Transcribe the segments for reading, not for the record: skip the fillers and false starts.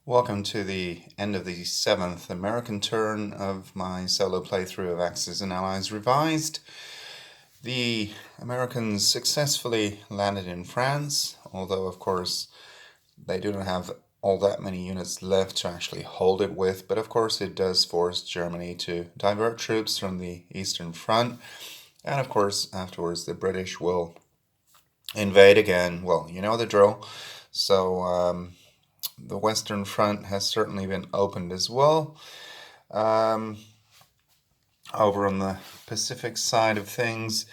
Welcome to the end of the 7th American turn of my solo playthrough of Axis and Allies Revised. The Americans successfully landed in France, although of course they do not have all that many units left to actually hold it with, but of course it does force Germany to divert troops from the Eastern Front, and of course afterwards the British will invade again. Well, you know the drill. So the Western Front has certainly been opened as well. Um, Over on the Pacific side of things,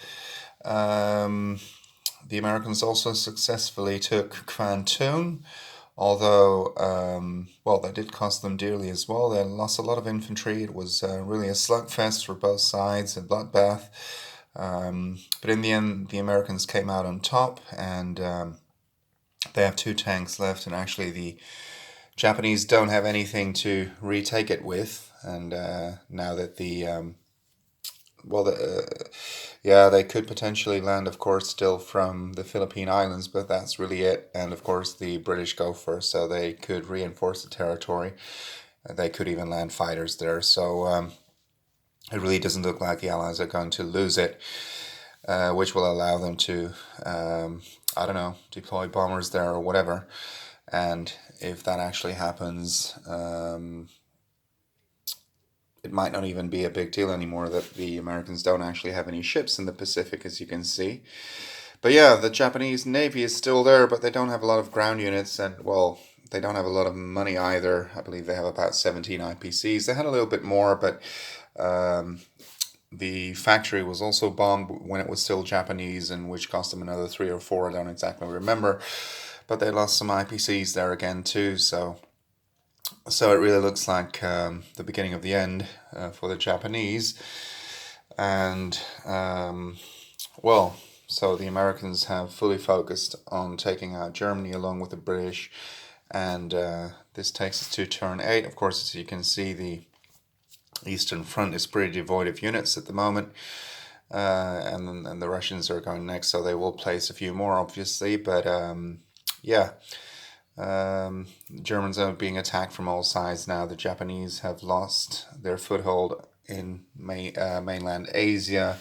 the Americans also successfully took Kwantung, although, well, that did cost them dearly as well. They lost a lot of infantry. It was really a slugfest for both sides, a bloodbath. But in the end, the Americans came out on top, and they have 2 tanks left, and actually the Japanese don't have anything to retake it with. And now that yeah, they could potentially land, of course, still from the Philippine Islands, but that's really it. And of course, the British go first, so they could reinforce the territory. They could even land fighters there. So it really doesn't look like the Allies are going to lose it, which will allow them to, I don't know, deploy bombers there or whatever. And if that actually happens, it might not even be a big deal anymore that the Americans don't actually have any ships in the Pacific, as you can see. But yeah, the Japanese Navy is still there, but they don't have a lot of ground units, and well, they don't have a lot of money either. I believe they have about 17 IPCs. They had a little bit more, but the factory was also bombed when it was still Japanese, and which cost them another 3 or 4. I don't exactly remember, but they lost some IPCs there again too. So it really looks like the beginning of the end for the Japanese. And well, so the Americans have fully focused on taking out Germany along with the British, and this takes us to turn 8. Of course, as you can see, the Eastern Front is pretty devoid of units at the moment, and the Russians are going next, so they will place a few more, obviously, but yeah. Germans are being attacked from all sides now. The Japanese have lost their foothold in mainland Asia,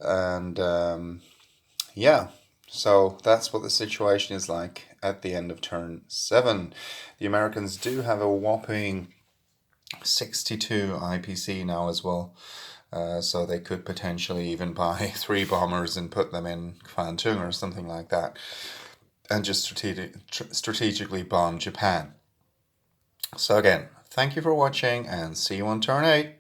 and yeah, so that's what the situation is like at the end of turn 7. The Americans do have a whopping 62 IPC now as well. So they could potentially even buy 3 bombers and put them in Kwantung or something like that, and just strategically bomb Japan. So again, thank you for watching, and see you on turn 8.